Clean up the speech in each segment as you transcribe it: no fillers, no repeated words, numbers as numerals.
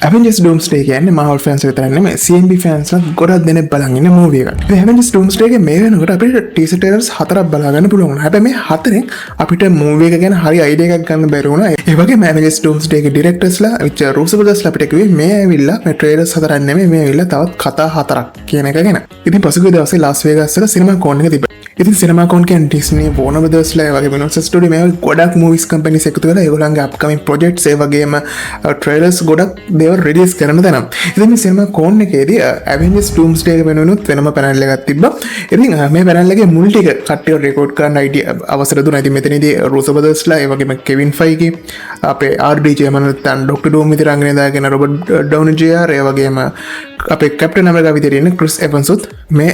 Avengers Doomsday කියන්නේ Marvel fans විතරක් නෙමෙයි CMB fans ලා ගොඩක් දෙනෙක් බලන් ඉන්න movie එකක්. ඉතින් Avengers Doomsday එකේ මේ වෙනකොට අපිට teaser trailers 4ක් බලා ගන්න පුළුවන් වුණා. හැබැයි මේ හතරෙන් අපිට movie එක ගැන හරි idea එකක් ගන්න බැරි වුණා. ඒ වගේම Avengers Doomsday එකේ directors ලා Russo brothers ලා අපිට කිව්වේ මේ ඇවිල්ලා මේ trailers 4ක් නෙමෙයි මේ ඇවිල්ලා තවත් කතා 4ක් කියන එක ගැන. ඉතින් පසුගිය දවසේ Las Vegas වල CinemaCon එක තිබ්බා. ඉතින් CinemaCon කියන්නේ Disney, Warner Brothers ලා වගේ Universal Studios මේ ගොඩක් movies companies එකතු වෙලා ඒගොල්ලන්ගේ upcoming projects ඒ වගේම trailers ගොඩක් දේවල් release කරන තැන. ඉතින් මේ CinemaCon එකේදී Avengers Doomsday එක වෙනුවෙනුත් වෙනම panel එකක් තිබ්බා. ඉතින් මේ panel එකේ මුල් ටික කට්ටිය record කරන්න අවසර දුන්නා. ඉතින් මෙතනදී Russo brothers ලා ඒ වගේම Kevin Feige අපේ RDJ මනත්තන් Dr. Doom විතර අංගනේ දාගෙන Robert Downey Jr. ඒ වගේම අපේ Captain America විදිහට ඉන්න Chris Evans උත් මේ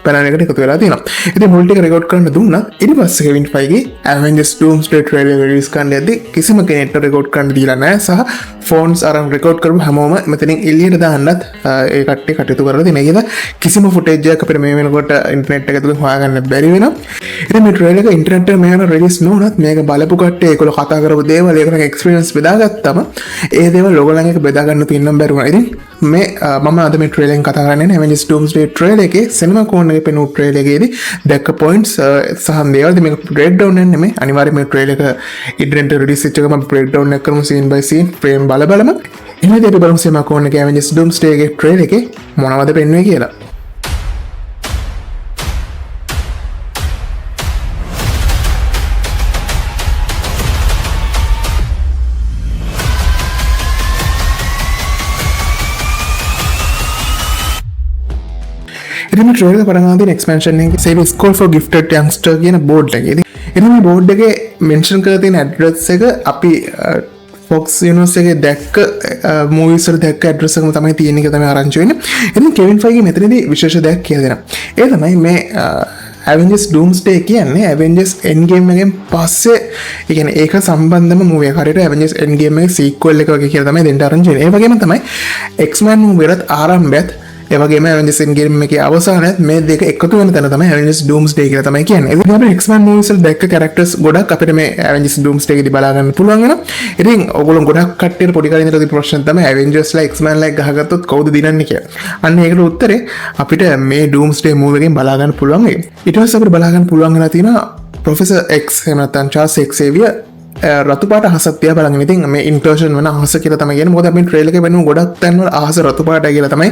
panel එකට එකතු වෙලා තියෙනවා. ඉතින් මුල් ටික record කරන්න දුන්නා. ඊට පස්සේ Kevin Feige Avengers Doomsday trailer release කරන්න යද්දි කිසිම කෙනෙක්ට record කරන්න දීලා නැහැ. සහ phones අරන් record කරපු හැමෝම මෙතනින් එළියට දාන්නත් ඒ කට්ටිය කටයුතු කරලා තියෙනවා. ඒකද කිසිම footage එකක් අපිට මේ වෙනකොට internet එක තුලින් හොයාගන්න බැරි වෙනවා. ඉතින් මේ trailer එක internet එකේ මේ වෙන release නොවුනත් මේක බලපු කට්ටිය ඒගොල්ලෝ කතා කරපු දේවල් ඒගොල්ලන්ගේ experience බෙදාගත්තම ඒ දේවල් ඔයගොල්ලන් එක බෙදා ගන්න තියෙනම් බැරි වුණා. ඉතින් මේ මම අද මේ trailer එක කතා කරන්නේ Avengers Doomsday trailer එකේ CinemaCon එකේ පෙනුණු trailer එකේදී දැක්ක points සහ දේවල් මේක breakdown එකක් නෙමෙයි. අනිවාර්යයෙන් මේ trailer එක ඉන්ටර්නෙට් release වෙච්ච එකම breakdown එක කරමු scene by scene frame බලම. එහෙනම් අපි බලමු CinemaCon එකේ Avengers Doomsday එකේ trailer එකේ මොනවද පෙන්වන්නේ කියලා. ඉතින් මේ trailer එක පටන් ගන්න තියෙන expansion එකේ save is call for gifted youngster කියන board එකේ. ඉතින් මේ board එකේ mention කරලා තියෙන address එක අපි Fox Universe එකේ දැක්ක movies වල දැක්ක address එකම තමයි තියෙන එක තමයි ආරංචි වෙන්නේ. ඉතින් Kevin Feige මෙතනදී විශේෂ දෙයක් කියලා දෙනවා. ඒ තමයි මේ Avengers Doomsday කියන්නේ Avengers Endgame එකෙන් පස්සේ ඒ කියන්නේ ඒක සම්බන්ධම movie එකක්. හරියට Avengers Endgame එකේ sequel එක වගේ කියලා තමයි දෙන්න ආරංචි වෙන්නේ. ඒ වගේම තමයි X-Men movie වලත් ආරම්භයත් ඒ වගේම Avengers Endgame එකේ අවසානයත් මේ දෙක එකතු වෙන තැන තමයි Avengers Doomsday කියලා තමයි කියන්නේ. ඉතින් අපේ X-Men movies වල දැක්ක characters ගොඩක් අපිට මේ Avengers Doomsday එකේදී බලා ගන්න පුළුවන් වෙනවා. ඉතින් ඔයගොල්ලෝ ගොඩක් කට්ටියට පොඩි කාලේ ඉඳලා තිබු ප්‍රශ්න තමයි Avengers ලා X-Men ලා ගහගත්තොත් කවුද දිනන්නේ කියලා. අන්න ඒකට උත්තරේ අපිට මේ Doomsday movie එකෙන් බලා ගන්න පුළුවන් වෙයි. ඊට පස්සේ අපිට බලා ගන්න පුළුවන් වෙලා තියෙනවා Professor X එහෙම නැත්නම් Charles Xavier රතු පාට අහසක් තියා බලන්න. ඉතින් මේ ඉන්ටර්ෂන් වෙන අහස කියලා තමයි කියන්නේ. මොකද අපි ට්‍රේලර් එකේ වෙන ගොඩක් තැන්වල අහස රතු පාටයි කියලා තමයි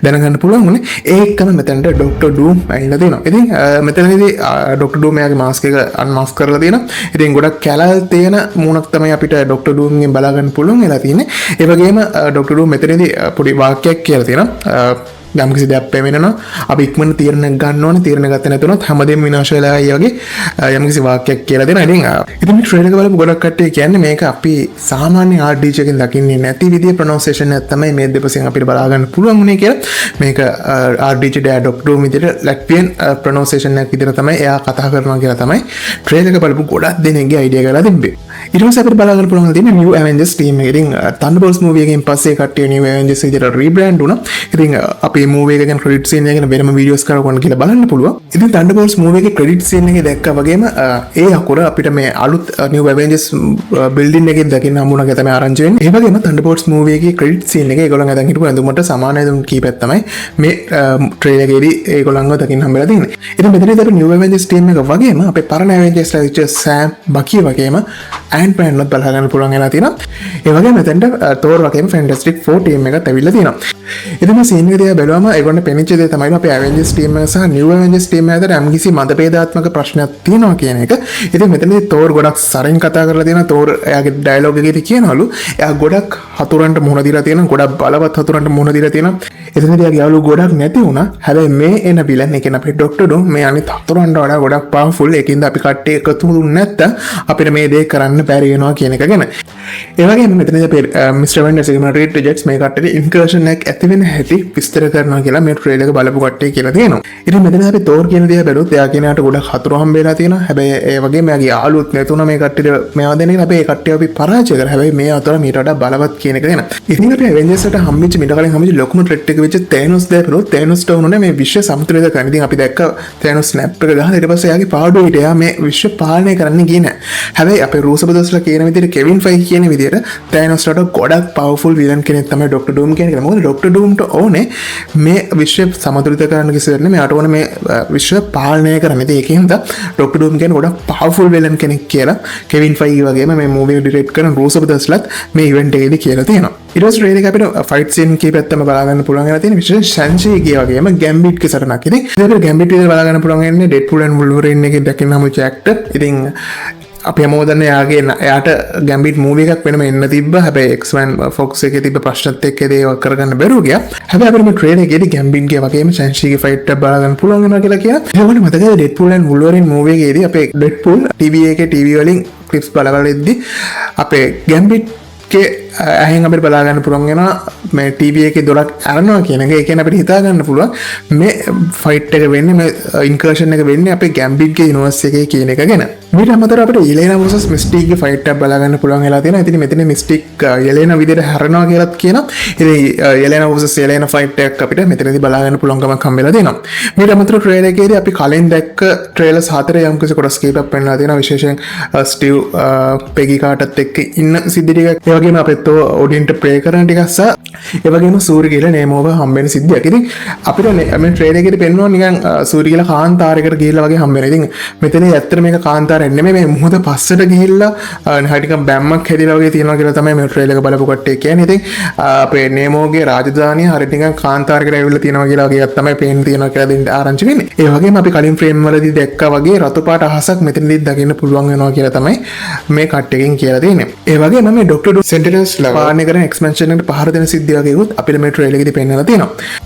දැනගන්න පුළුවන් උනේ. ඒකම මෙතනට Dr. Doom ඇවිල්ලා තියෙනවා. ඉතින් මෙතනදී Dr. Doom එයාගේ මාස්ක් එක අන්මාස්ක් කරලා තියෙනවා. ඉතින් ගොඩක් කැලල් තියෙන මූණක් තමයි අපිට Dr. Doom ගෙන් බලා ගන්න පුළුවන් වෙලා තියෙන්නේ. ඒ වගේම Dr. Doom මෙතනදී පොඩි වාක්‍යයක් කියලා තියෙනවා. යම් කිසි දෙයක් පැමිණෙනවා අපි ඉක්මනට තීරණ ගන්න ඕනේ. තීරණ ගත්තේ නැතුනොත් හැමදේම විනාශ වෙලා යයි වගේ යම් කිසි වාක්‍යයක් කියලා දෙනවා. ඉතින් මේ ට්‍රේලර් එක බලපු ගොඩක් කට්ටිය කියන්නේ මේක අපි සාමාන්‍ය RDJ එකෙන් දකින්නේ නැති විදිහේ ප්‍රොනවුන්සියේෂන් එකක් තමයි මේ දෙපසින් අපිට බලා ගන්න පුළුවන් උනේ කියලා. මේක RDJ Dr. Doom විදිහට ලැට්වියන් ප්‍රොනවුන්සියේෂන් එකක් විදිහට තමයි එයා කතා කරනවා කියලා තමයි ට්‍රේලර් එක බලපු ගොඩක් දෙනෙක්ගේ අයිඩියා කරලා තිබ්බේ. ඊට පස්සේ අපිට බලා ගන්න පුළුවන් තියෙන New Avengers team එක. ඉතින් Thunderbolts movie එකෙන් පස්සේ කට්ටිය New Avengers විදිහට රීබ්‍රෑන්ඩ් වුණා. ඉතින් අපි movie එක ගැන credit scene එක ගැන වෙනම videos කරගන්න කියලා බලන්න පුළුවන්. ඉතින් Thunderbolts movie එකේ credit scene එකේ දැක්කා වගේම ඒ අකුර අපිට මේ අලුත් New Avengers building එකේ දකින්න හම්බුණා කියලා තමයි ආරංචි වෙන්නේ. ඒ වගේම Thunderbolts movie එකේ credit scene එකේ ඒගොල්ලන් අදන් හිටපු ඇඳුමට සමාන ඇඳුම් කීපයක් තමයි මේ trailer එකේදී ඒගොල්ලන්ව දකින්න හම්බෙලා තියෙන්නේ. ඉතින් මෙතනදී අපි New Avengers team එක වගේම අපේ පරණ Avengers ලා විදිහට Sam, Bucky වගේම Ant-Man වත් බලා ගන්න පුළුවන් වෙලා තියෙනවා. ඒ වගේම මෙතනට Thor වගේම Fantastic Four team එකත් ඇවිල්ලා තියෙනවා. ඉතින් මේ scene එක දිහා බැලුවම ඒගොල්ලන් පෙනිච්ච දේ තමයි අපේ Avengers team එක සහ New Avengers team එක අතර යම්කිසි මතභේදාත්මක ප්‍රශ්නයක් තියෙනවා කියන එක. ඉතින් මෙතනදී Thor ගොඩක් සරෙන් කතා කරලා තියෙනවා. Thor එයාගේ ඩයලොග් එකේදී කියනවලු එයා ගොඩක් හතුරන්ට මුහුණ දීලා තියෙනවා. ගොඩක් බලවත් හතුරන්ට මුහුණ දීලා තියෙනවා. එතනදී එයාගේ යාළුවෝ ගොඩක් නැති වුණා. හැබැයි මේ එන විලන් එක අපේ Dr. Doom මේ අනිත් හතුරන්ට වඩා ගොඩක් powerful. ඒකින්ද අපි කට්ටිය එකතු වුනේ නැත්තම් අපිට මේ දේ කරන්න බැරි වෙනවා කියන එක ගැන. ඒ වගේම මෙතනදී අපේ Mr. Avengers එකේ Reed Richards මේ කට්ටියට incursion එකක් ඇති වෙන හැටි විස්තර කරනවා කියලා මේ ට්‍රේලර් එක බලපු කට්ටිය කියලා තියෙනවා. ඉතින් මෙතනදී අපි Thor කියන දේ බැලුවොත් එයා කියනකට ගොඩක් හතුරු හම්බෙලා තියෙනවා. හැබැයි ඒ වගේම එයාගේ යාළුවොත් නැතුණා මේ කට්ටියට මේවා දෙන්නේ. අපි ඒ කට්ටිය අපි පරාජය කරා. හැබැයි මේ අතර මීට වඩා බලවත් කියන එක දෙනවා. ඉතින් අපි Avengers එකට හම්බෙච්ච මීට කලින් හම්බෙච්ච ලොකුම threat එක වෙච්ච Thanos දැපලුවොත් Thanosට උනුනේ මේ විශ්ව සමතුලිත කරන්න. ඉතින් අපි දැක්ක Thanos snap එක ගහලා ඊට පස්සේ එයාගේ පාඩුවට එයා මේ විශ්ව පාලනය කරන්න ගියේ නැහැ. හැබැයි අපේ Russo brothers ලා කියන විදිහට Kevin Feige කියන විදිහට තෑනොස්ට ගොඩක් පවර්ෆුල් විලන් කෙනෙක් තමයි ඩොක්ටර් ඩූම් කියන එක. මොකද ඩොක්ටර් ඩූම්ට ඕනේ මේ විශ්වය සමතුලිත කරන්න කිසිවෙන්නේ මේ අට ඕනේ මේ විශ්වය පාලනය කරන්න. ඉතින් ඒකෙන් හින්දා ඩොක්ටර් ඩූම් කියන්නේ ගොඩක් පවර්ෆුල් විලන් කෙනෙක් කියලා කෙවින් ෆයිගි වගේම මේ මූවි ඩිරෙක්ට් කරන රූස් ඔබ් දස්ලත් මේ ඉවෙන්ට් එකේදී කියලා තියෙනවා. ඊට පස්සේ ට්‍රේලර් එක අපිට ෆයිට් සීන් කීපයක් තමයි බලා ගන්න පුළුවන් වෙලා තියෙන විශේෂයෙන් ෂැන්ෂී වගේම ගැම්බිට් ගේ සටනක්. ඉතින් ඒක ගැම්බිට් විදිහට බලා ගන්න පුළුවන් වෙන්නේ ඩෙඩ්පූල් ඇන්ඩ් වුල්වරින් එකේ දකින්න හමු චැක්ටර්. ඉතින් අපි හැමෝදන්න එයාට ගැම්බිට් මූවි එකක් වෙනම එන්න තිබ්බා. හැබැයි X-Men Fox එකේ තිබ්බ ප්‍රශ්නත් එක්ක ඒක කරගන්න බැරුව ගියා. හැබැයි අපිට මේ ට්‍රේලර් එකේදී ගැම්බිට් ගේ වගේම ෂැන්ෂීගේ ෆයිට් එක බලා ගන්න පුළුවන් වෙනවා කියලා කියනවා. ඒකට මතකද ඩෙඩ්පූල් ඇන්ඩ් වුල්වරින් මූවි එකේදී අපේ ඩෙඩ්පූල් TV එකේ TV වලින් ක්ලිප්ස් බලලා ඉද්දි අපේ ගැම්බිට් ඇහෙන් අපිට බලාගන්න පුළුවන් වෙනවා මේ TV එකේ දොරක් අරනවා කියන එක. ඒ කියන්නේ අපිට හිතා ගන්න පුළුවන් මේ ෆයිට් එක වෙන්නේ මේ ඉන්කර්ෂන් එක වෙන්නේ අපේ ගැම්බිට් ගේ යුනිවර්ස් එකේ කියන එක ගැන. ඊට අමතරව අපිට ඉලේනා vs මිස්ටික් ගේ ෆයිට් එකක් බලාගන්න පුළුවන් වෙලා තියෙනවා. ඉතින් මෙතන මිස්ටික් ඉලේනා විදිහට හැරෙනවා කියලාත් කියනවා. ඉතින් ඉලේනා vs ඉලේනා ෆයිට් එකක් අපිට මෙතනදී බලාගන්න පුළුවන්කමක් හම්බෙලා තියෙනවා. ඊට අමතරව ට්‍රේලර් එකේදී අපි කලින් දැක්ක ට්‍රේලර්ස් 4 යම් කිසි කොටස් කීපයක් පෙන්වලා තියෙනවා. විශේෂයෙන් ස්ටිව් පෙගි කාටත් එක්ක ඉන්න සිද්ධි ටිකක්. ඒ වගේම අපිට ඔඩින්ට ප්‍රේ කරන ටිකක් සහ ඒ වගේම සූරි කියලා නේමෝව හම්බෙන සිද්ධියක්. ඉතින් අපිට මේ ට්‍රේලර් එකේදී පෙන්වනවා නිකන් සූරි කියලා කාන්තාරයකට ගිහිල්ලා වගේ හම්බෙනවා. ඉතින් මෙතන ඇත්තට මේක කාන්තාරයක් නෙමෙයි මේ මුහුද පස්සට ගිහිල්ලා නිකන් බැම්මක් හැදිලා වගේ තියෙනවා කියලා තමයි මේ ට්‍රේලර් එක බලපු කට්ටිය කියන්නේ. ඉතින් අපේ නේමෝගේ රාජධානිය හරියට නිකන් කාන්තාරයකට ඇවිල්ලා තියෙනවා කියලා වගේ තමයි පේන්න තියෙනවා කියලා දෙන්න ආරංචි වෙන්නේ. ඒ වගේම අපි කලින් ෆ්‍රේම් වලදී දැක්කා වගේ රතු පාට අහසක් මෙතනදී දකින්න පුළුවන් වෙනවා කියලා තමයි මේ කට්ටියකින් කියලා තියෙන්නේ. ඒ වගේම මේ ඩොක්ටර් ඩූම් සෙන්ටිනල්ස් පාලනය කරන එක්ස්පැන්ෂන් එකට පහර දෙන සිද්ධිය වගේ උත් අපිට මේ ට්‍රේලර් එකේදී පෙන්වලා තියෙනවා.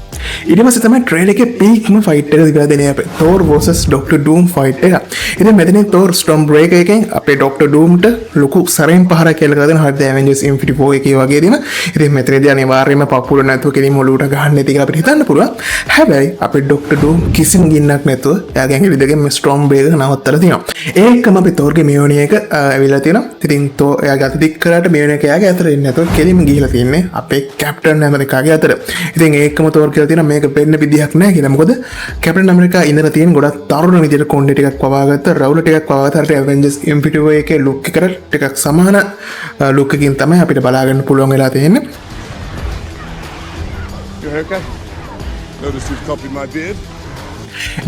ඊට පස්සේ තමයි ට්‍රේලර් එකේ පීක්ම ෆයිට් එක දිගලා දෙන්නේ අපේ තෝර් vs ඩොක්ටර් ඩූම් ෆයිට් එක. ඉතින් මෙතනින් තෝර් ස්ටෝම් බ්‍රේකර් එකෙන් අපේ ඩොක්ටර් ඩූම්ට ලොකු සරෙන් පහරක් කියලා කරගෙන හරියට ඇවෙන්ජර්ස් ඉන්ෆිනිටි වෝ එකේ වගේ දෙන. ඉතින් මෙතනදී අනිවාර්යයෙන්ම පපුල නැතුව කෙලින්ම ඔලුවට ගහන්න නැති කියලා අපිට හිතන්න පුළුවන්. හැබැයි අපේ ඩොක්ටර් ඩූම් කිසිම ගින්නක් නැතුව එයාගේ ඇඟිලි දෙකෙන් මේ ස්ටෝම් බ්‍රේකර් නවත්තලා තියෙනවා. ඒකම අපි තෝර්ගේ මියෝනිය එක ඇවිල්ලා තියෙනවා. ඉතින් තෝ එයාගේ අත දික් කරාට මියෝනිය එක එයාගේ අතට එන්නේ නැතුව කෙලින්ම ගිහිලා තින්නේ අපේ කැප්ටන් ඇමරිකාගේ අතට. ඉතින් ඒකම තෝර් කියලා තියෙනවා මේක වෙන්න විදිහක් නැහැ කියලා. මොකද කැප්ටන් ඇමරිකා ඉඳලා තියෙන ගොඩක් තරුණ විදිහට කොණ්ඩේ ටිකක් පවාගත්ත රවුල ටිකක් පවාගත්ත අර ඇවෙන්ජර්ස් ඉන්ෆිනිටි වෝ එකේ ලුක් එකට ටිකක් සමාන ලුක් එකකින් තමයි අපිට බලා ගන්න පුළුවන් වෙලා තියෙන්නේ. Your haircut? Notice you've copied my beard.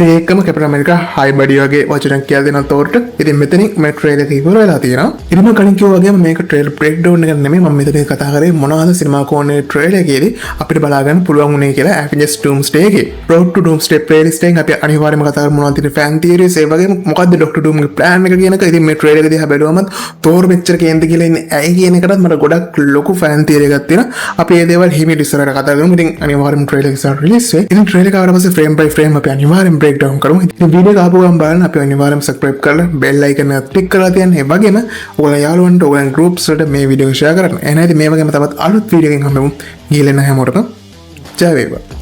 ඒකම කැප්ටන් ඇමරිකා හයි බඩි වගේ වචනක් කියලා දෙනවා තෝර්ට. ඉතින් මෙතනින් මේ ට්‍රේලර් එක ඉවර වෙලා තියෙනවා. ඉතින් මම කලින් කිව්වා වගේම මේක ට්‍රේලර් බ්‍රේක් ඩවුන් එක නෙමෙයි මම මෙතන කතා කරේ මොනවාද සිනමා කෝණේ ට්‍රේලර් එකේදී අපිට බලා ගන්න පුළුවන් වුණේ කියලා Avengers Doomsday එකේ. Road to Doomsday playlist එකෙන් අපි අනිවාර්යයෙන්ම කතා කරමු මොනවද තියෙන ෆෑන් තියරිස් ඒ වගේම මොකද්ද ඩොක්ටර් ඩූම්ගේ ප්ලෑන් එක කියන එක. ඉතින් මේ ට්‍රේලර් එක දිහා බැලුවම තෝර් මෙච්චර කේන්ද කියලා ඉන්නේ ඇයි කියන එකටත් මට ගොඩක් ලොකු ෆෑන් තියරි එකක් තියෙනවා. අපි මේ දේවල් හිමීට ඉස්සරහට කතා කරමු. ඉතින් අනිවාර්යයෙන්ම ට්‍රේලර් එක ඉස්සරහ රිලීස් වෙයි. ඉතින් ට්‍රේලර් එක ආවට පස්සේ ෆ්‍රේම් බයි ෆ්‍රේම් අපි අනිවාර්යයෙන්ම බ්‍රේක් ඩවුන් කරමු. ඉතින් වීඩියෝ එක ආපු ගමන් බලන්න අපි අනිවාර්යයෙන්ම සබ්ස්ක්‍රයිබ් කරලා බෙල් අයිකන් එක ක්ලික් කරලා තියන්න. ඒ වගේම ඔයාලා යාළුවන්ට ඔයාලගේ ගෲප්ස් වලට මේ වීඩියෝ එක ෂෙයා කරන්න. එහෙනම් ඉතින් මේ වගේම තවත් අලුත් වීඩියෝ එකකින් හම්බෙමු. ගිහලා නැහැ මොකටද? ජය වේවා.